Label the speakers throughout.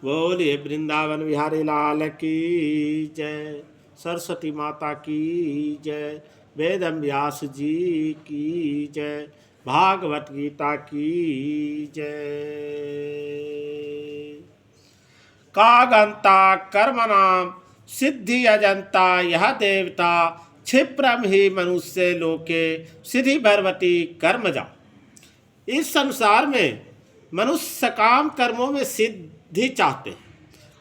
Speaker 1: बोलिए वृंदावन बिहारी लाल की जय, सरस्वती माता की जय, वेद व्यास जी की जय, भागवत गीता की जय। कागंता कर्मणाम सिद्धि अजंता यह देवता, क्षिप्रम ही मनुष्य लोके सिद्धि भरवती कर्मजा। इस संसार में मनुष्य सकाम कर्मों में सिद्धि चाहते हैं,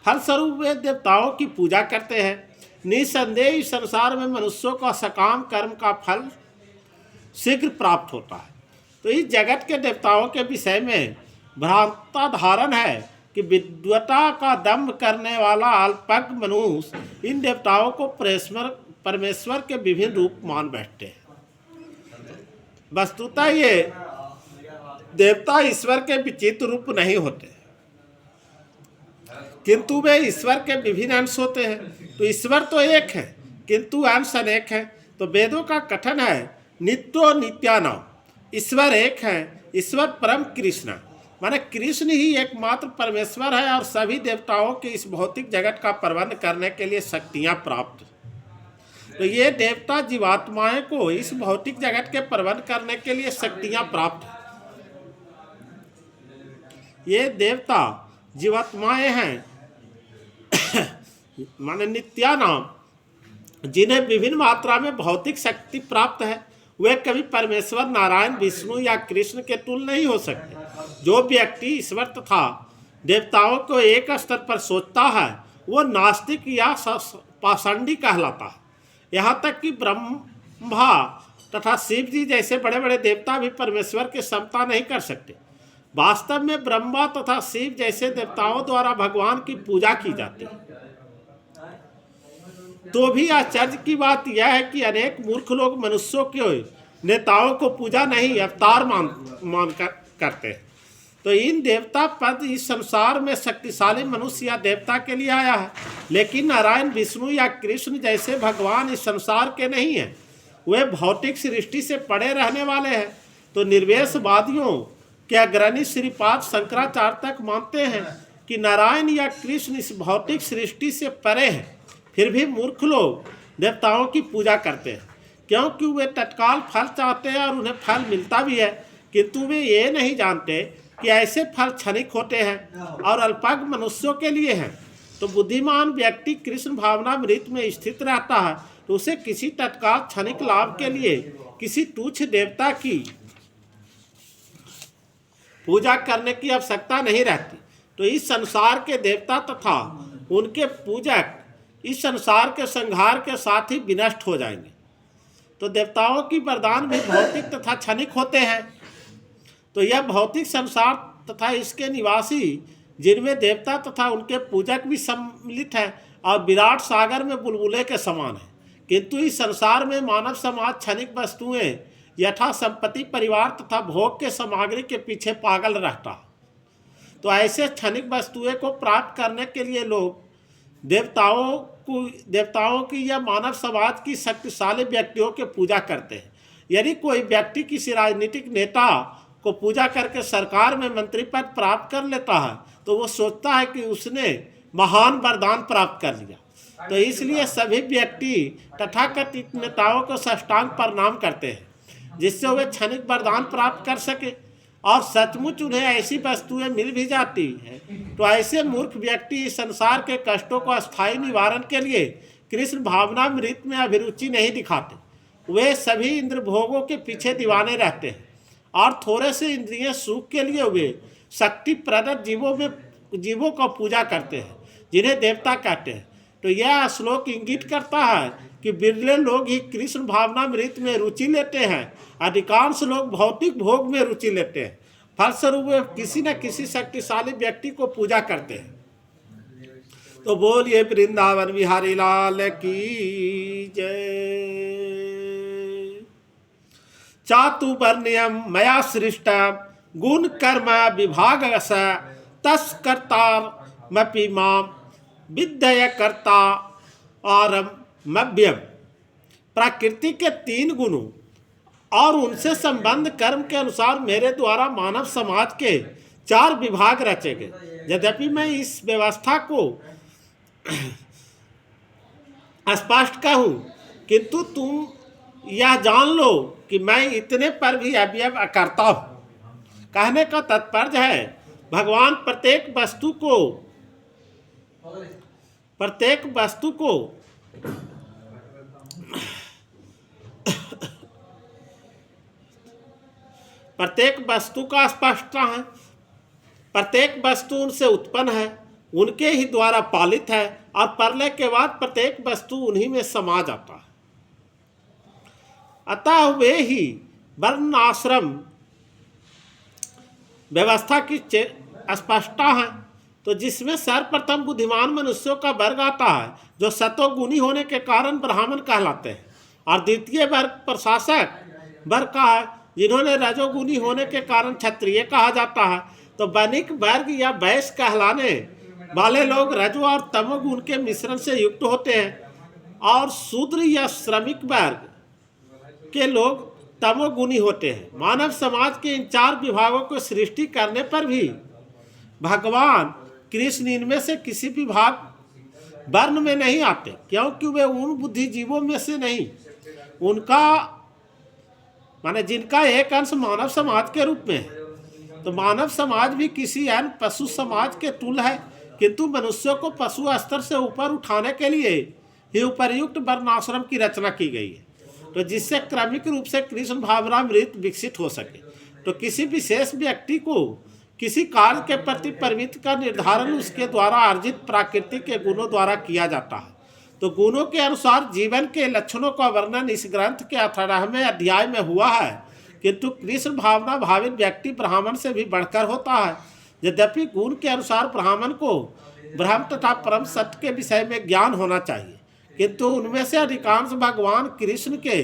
Speaker 1: फलस्वरूप वे देवताओं की पूजा करते हैं। निसंदेह इस संसार में मनुष्यों का सकाम कर्म का फल शीघ्र प्राप्त होता है। तो इस जगत के देवताओं के विषय में भ्रांता धारण है कि विद्वता का दंभ करने वाला अल्पज्ञ मनुष्य इन देवताओं को परमेश्वर के विभिन्न रूप मान बैठते हैं। वस्तुतः ये देवता ईश्वर के विचित्र रूप नहीं होते, किंतु वे ईश्वर के विभिन्न अंश होते हैं। तो ईश्वर तो एक है किंतु अंश अनेक है। तो वेदों का कथन है नित्यो नित्यानाम, ईश्वर एक है, ईश्वर परम कृष्ण, माने कृष्ण ही एकमात्र परमेश्वर है और सभी देवताओं के इस भौतिक जगत का प्रबंध करने के लिए शक्तियां प्राप्त। तो ये देवता जीवात्माएं को इस भौतिक जगत के प्रबंध करने के लिए शक्तियां प्राप्त है। ये देवता जीवात्माएं हैं माने नित्यानाम, जिन्हें विभिन्न मात्रा में भौतिक शक्ति प्राप्त है। वे कभी परमेश्वर नारायण विष्णु या कृष्ण के तुल्य नहीं हो सकते। जो व्यक्ति ईश्वर तथा देवताओं को एक स्तर पर सोचता है वो नास्तिक या पाषंडी कहलाता है। यहाँ तक कि ब्रह्मा तथा शिव जी जैसे बड़े बड़े देवता भी परमेश्वर की समता नहीं कर सकते। वास्तव में ब्रह्मा तथा शिव जैसे देवताओं द्वारा भगवान की पूजा की जाती है। तो भी आश्चर्य की बात यह है कि अनेक मूर्ख लोग मनुष्यों के नेताओं को पूजा नहीं अवतार मान करते हैं। तो इन देवता पद इस संसार में शक्तिशाली मनुष्य या देवता के लिए आया है, लेकिन नारायण विष्णु या कृष्ण जैसे भगवान इस संसार के नहीं हैं। वे भौतिक सृष्टि से पड़े रहने वाले हैं। तो निर्वेशवादियों के अग्रणी श्रीपाद शंकराचार्य तक मानते हैं कि नारायण या कृष्ण इस भौतिक सृष्टि से परे हैं। फिर भी मूर्ख लोग देवताओं की पूजा करते हैं, क्योंकि वे तत्काल फल चाहते हैं और उन्हें फल मिलता भी है, किंतु वे ये नहीं जानते कि ऐसे फल क्षणिक होते हैं और अल्पज्ञ मनुष्यों के लिए हैं। तो बुद्धिमान व्यक्ति कृष्ण भावनामृत में स्थित रहता है, तो उसे किसी तत्काल क्षणिक लाभ के लिए किसी तुच्छ देवता की पूजा करने की आवश्यकता नहीं रहती। तो इस संसार के देवता तथा उनके पूजक इस संसार के संहार के साथ ही विनष्ट हो जाएंगे। तो देवताओं की वरदान भी भौतिक तथा क्षणिक होते हैं। तो यह भौतिक संसार तथा इसके निवासी जिनमें देवता तथा उनके पूजक भी सम्मिलित हैं और विराट सागर में बुलबुले के समान है, किंतु इस संसार में मानव समाज क्षणिक वस्तुएं यथा संपत्ति परिवार तथा भोग के सामग्री के पीछे पागल रहता है। तो ऐसे क्षणिक वस्तुएं को प्राप्त करने के लिए लोग देवताओं की या मानव समाज की शक्तिशाली व्यक्तियों की पूजा करते हैं। यदि कोई व्यक्ति किसी राजनीतिक नेता को पूजा करके सरकार में मंत्री पद प्राप्त कर लेता है तो वो सोचता है कि उसने महान वरदान प्राप्त कर लिया। तो इसलिए सभी व्यक्ति तथाकथित नेताओं को साष्टांग प्रणाम करते हैं, जिससे वे क्षणिक वरदान प्राप्त कर सके और सचमुच उन्हें ऐसी वस्तुएं मिल भी जाती है। तो ऐसे मूर्ख व्यक्ति इस संसार के कष्टों को अस्थायी निवारण के लिए कृष्ण भावनामृत में अभिरुचि नहीं दिखाते। वे सभी इंद्र भोगों के पीछे दीवाने रहते हैं और थोड़े से इंद्रिय सुख के लिए वे शक्ति प्रदत्त जीवों का पूजा करते हैं, जिन्हें देवता कहते हैं। तो यह श्लोक इंगित करता है कि बिरले लोग ही कृष्ण भावनामृत में रुचि लेते हैं, अधिकांश लोग भौतिक भोग में रुचि लेते हैं। फलस्वरूप वे किसी न किसी शक्तिशाली व्यक्ति को पूजा करते हैं। तो बोलिए वृंदावन बिहारी लाल की जय। चातुर्वर्ण्यम मया सृष्ट गुण कर्म विभाग तस्कर्तारमपि माम विद्य कर्ता आरम्भ्यम। प्रकृति के 3 गुणों और उनसे संबंध कर्म के अनुसार मेरे द्वारा मानव समाज के 4 विभाग रचे गए। यद्यपि मैं इस व्यवस्था को स्पष्ट कहूँ, किंतु तुम यह जान लो कि मैं इतने पर भी अवयव करता हूँ। कहने का तात्पर्य है भगवान प्रत्येक वस्तु का स्पष्टता है। प्रत्येक वस्तु उनसे उत्पन्न है, उनके ही द्वारा पालित है, और प्रलय के बाद प्रत्येक वस्तु उन्हीं में समा जाता है। अतः वे ही वर्ण आश्रम व्यवस्था की स्पष्टता है। तो जिसमें सर्वप्रथम बुद्धिमान मनुष्यों का वर्ग आता है, जो सतोगुणी होने के कारण ब्राह्मण कहलाते हैं, और द्वितीय वर्ग प्रशासक वर्ग का है, जिन्होंने रजोगुणी होने के कारण क्षत्रिय कहा जाता है। तो वणिक वर्ग या वैश्य कहलाने वाले लोग रजो और तमोगुण के मिश्रण से युक्त होते हैं, और शूद्र या श्रमिक वर्ग के लोग तमोगुणी होते हैं। मानव समाज के इन 4 विभागों को सृष्टि करने पर भी भगवान कृष्ण इनमें से किसी विभाग वर्ण में नहीं आते, क्योंकि वे उन बुद्धिजीवों में से नहीं, उनका माने जिनका एक अंश मानव समाज के रूप में है। तो मानव समाज भी किसी अन्य पशु समाज के तुल्य है, किंतु मनुष्यों को पशु स्तर से ऊपर उठाने के लिए ही उपर्युक्त वर्णाश्रम की रचना की गई है, तो जिससे क्रमिक रूप से कृष्ण भावनामृत विकसित हो सके। तो किसी विशेष व्यक्ति को किसी कार्य के प्रति प्रवृत्ति का निर्धारण उसके द्वारा अर्जित प्राकृतिक के गुणों द्वारा किया जाता है। तो गुणों के अनुसार जीवन के लक्षणों का वर्णन इस ग्रंथ के 18वें अध्याय में हुआ है, किंतु कृष्ण भावना भावित व्यक्ति ब्राह्मण से भी बढ़कर होता है। यद्यपि गुण के अनुसार ब्राह्मण को ब्रह्म तथा परम सत्य के विषय में ज्ञान होना चाहिए, किंतु उनमें से अधिकांश भगवान कृष्ण के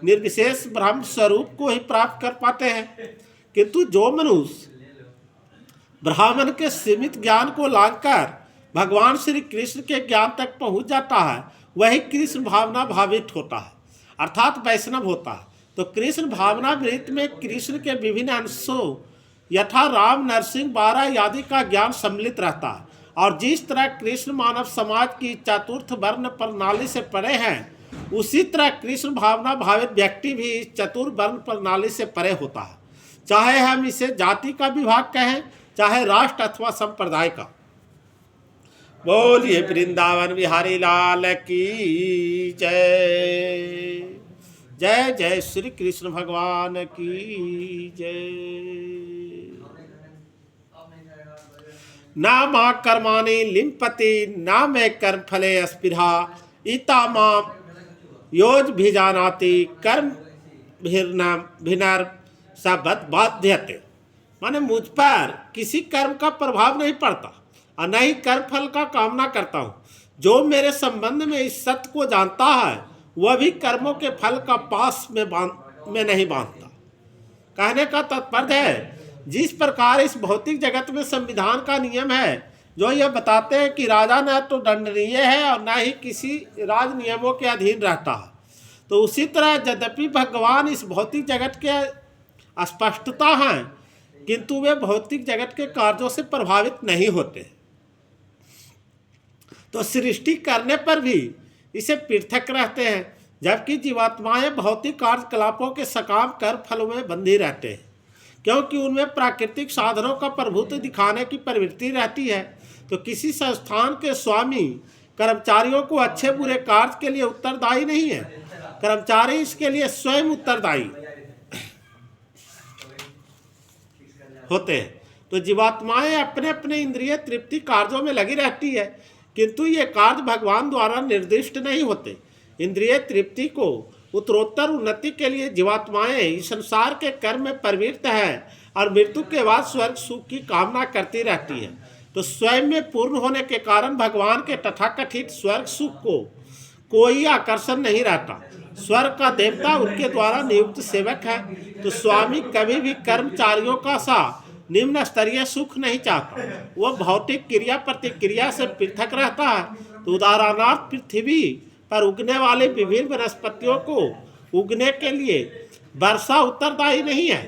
Speaker 1: निर्विशेष ब्रह्म स्वरूप को ही प्राप्त कर पाते हैं। किंतु जो मनुष्य ब्राह्मण के सीमित ज्ञान को लांघकर भगवान श्री कृष्ण के ज्ञान तक पहुंच जाता है, वही कृष्ण भावना भावित होता है, अर्थात वैष्णव होता है। तो कृष्ण भावनामृत में कृष्ण के विभिन्न अंशों यथा राम, नरसिंह, 12 आदि का ज्ञान सम्मिलित रहता है। और जिस तरह कृष्ण मानव समाज की चतुर्थ वर्ण प्रणाली से परे हैं, उसी तरह कृष्ण भावना भावित व्यक्ति भी इस चतुर्वर्ण प्रणाली से परे होता है, चाहे हम इसे जाति का विभाग कहें, चाहे राष्ट्र अथवा संप्रदाय का। बोलिए वृंदावन बिहारी लाल की जय। जय जय श्री कृष्ण भगवान की जय। ना मां कर्माणि लिम्पति ना मैं कर्म फले स्पृहा इता माम योज भिजानाति कर्म भिनर सबत बाध्यते। माने मुझ पर किसी कर्म का प्रभाव नहीं पड़ता और न ही कर्म फल का कामना करता हूँ। जो मेरे संबंध में इस सत्य को जानता है, वह भी कर्मों के फल का पास में नहीं बांधता। कहने का तात्पर्य है, जिस प्रकार इस भौतिक जगत में संविधान का नियम है जो यह बताते हैं कि राजा न तो दंडनीय है और न ही किसी राज नियमों के अधीन रहता है, तो उसी तरह यद्यपि भगवान इस भौतिक जगत के स्पष्टता हैं, किंतु वे भौतिक जगत के कार्यों से प्रभावित नहीं होते। तो सृष्टि करने पर भी इसे पृथक रहते हैं, जबकि जीवात्माएं भौतिक कार्यकलापों के सकाम कर्म फलों में बंधी रहते हैं, क्योंकि उनमें प्राकृतिक साधनों का प्रभुत्व दिखाने की प्रवृत्ति रहती है। तो किसी संस्थान के स्वामी कर्मचारियों को अच्छे बुरे कार्य के लिए उत्तरदायी नहीं है, कर्मचारी इसके लिए स्वयं उत्तरदायी होते हैं। तो जीवात्माएं अपने अपने इंद्रिय तृप्ति कार्यों में लगी रहती है, किंतु ये कार्य भगवान द्वारा निर्दिष्ट नहीं होते। इंद्रिय तृप्ति को उत्तरोत्तर उन्नति के लिए जीवात्माएं इस संसार के कर्म में प्रवृत्त है और मृत्यु के बाद स्वर्ग सुख की कामना करती रहती है। तो स्वयं में पूर्ण होने के कारण भगवान के तथाकथित स्वर्ग सुख को कोई आकर्षण नहीं रहता। स्वर्ग का देवता उनके द्वारा नियुक्त सेवक है। तो स्वामी कभी भी कर्मचारियों का सा निम्न स्तरीय सुख नहीं चाहता, वह भौतिक क्रिया प्रतिक्रिया से पृथक रहता है। तो उदाहरणार्थ पृथ्वी पर उगने वाले विभिन्न वनस्पतियों को उगने के लिए वर्षा उत्तरदायी नहीं है,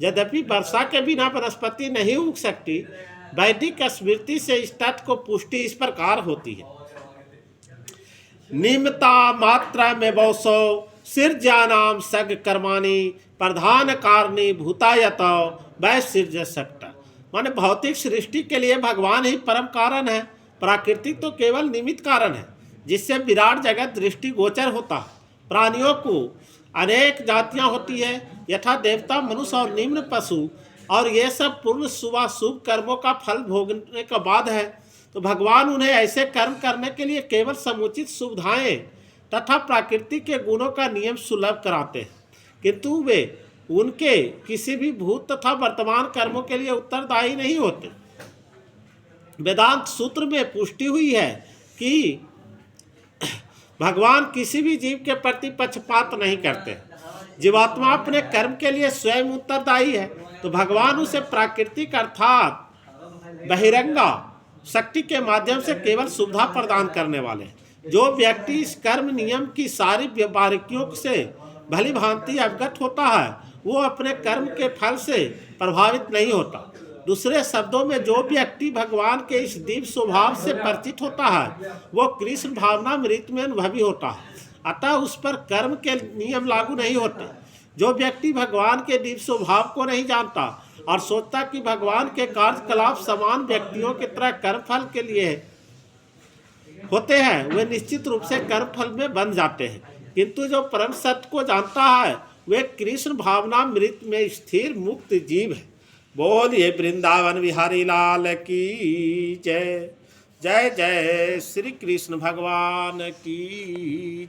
Speaker 1: यद्यपि वर्षा के बिना वनस्पति नहीं उग सकती, वैदिक स्मृति से इस तथ्य को पुष्टि इस प्रकार होती है। निमिता मात्रा में बौसो सिर्जानाम सग कर्माणी प्रधान कारणी भूतायत वै सिर्ज सकता। माने भौतिक सृष्टि के लिए भगवान ही परम कारण है, प्राकृतिक तो केवल निमित्त कारण है जिससे विराट जगत दृष्टिगोचर होता है। प्राणियों को अनेक जातियां होती है, यथा देवता, मनुष्य और निम्न पशु, और ये सब पूर्ण शुभ कर्मों का फल भोगने के बाद है। तो भगवान उन्हें ऐसे कर्म करने के लिए केवल समुचित सुविधाएं तथा प्रकृति के गुणों का नियम सुलभ कराते हैं, किंतु वे उनके किसी भी भूत तथा वर्तमान कर्मों के लिए उत्तरदायी नहीं होते। वेदांत सूत्र में पुष्टि हुई है कि भगवान किसी भी जीव के प्रति पक्षपात नहीं करते। जीवात्मा अपने कर्म के लिए स्वयं उत्तरदायी है, तो भगवान उसे प्राकृतिक अर्थात बहिरंगा शक्ति के माध्यम से केवल सुविधा प्रदान करने वाले हैं। जो व्यक्ति इस कर्म नियम की सारी बारीकियों से भली भांति अवगत होता है, वो अपने कर्म के फल से प्रभावित नहीं होता। दूसरे शब्दों में, जो व्यक्ति भगवान के इस दिव्य स्वभाव से परिचित होता है, वो कृष्ण भावनामृत में अनुभवी होता है, अतः उस पर कर्म के नियम लागू नहीं होते। जो व्यक्ति भगवान के दिव्य स्वभाव को नहीं जानता और सोचता कि भगवान के कार्यकलाप समान व्यक्तियों की तरह कर्मफल के लिए होते हैं, वे निश्चित रूप से कर्मफल में बन जाते हैं। किंतु जो परम सत्य को जानता है, वे कृष्ण भावनामृत में स्थिर मुक्त जीव है। बोलिए वृंदावन बिहारी लाल की जय। जय जय श्री कृष्ण भगवान की जय।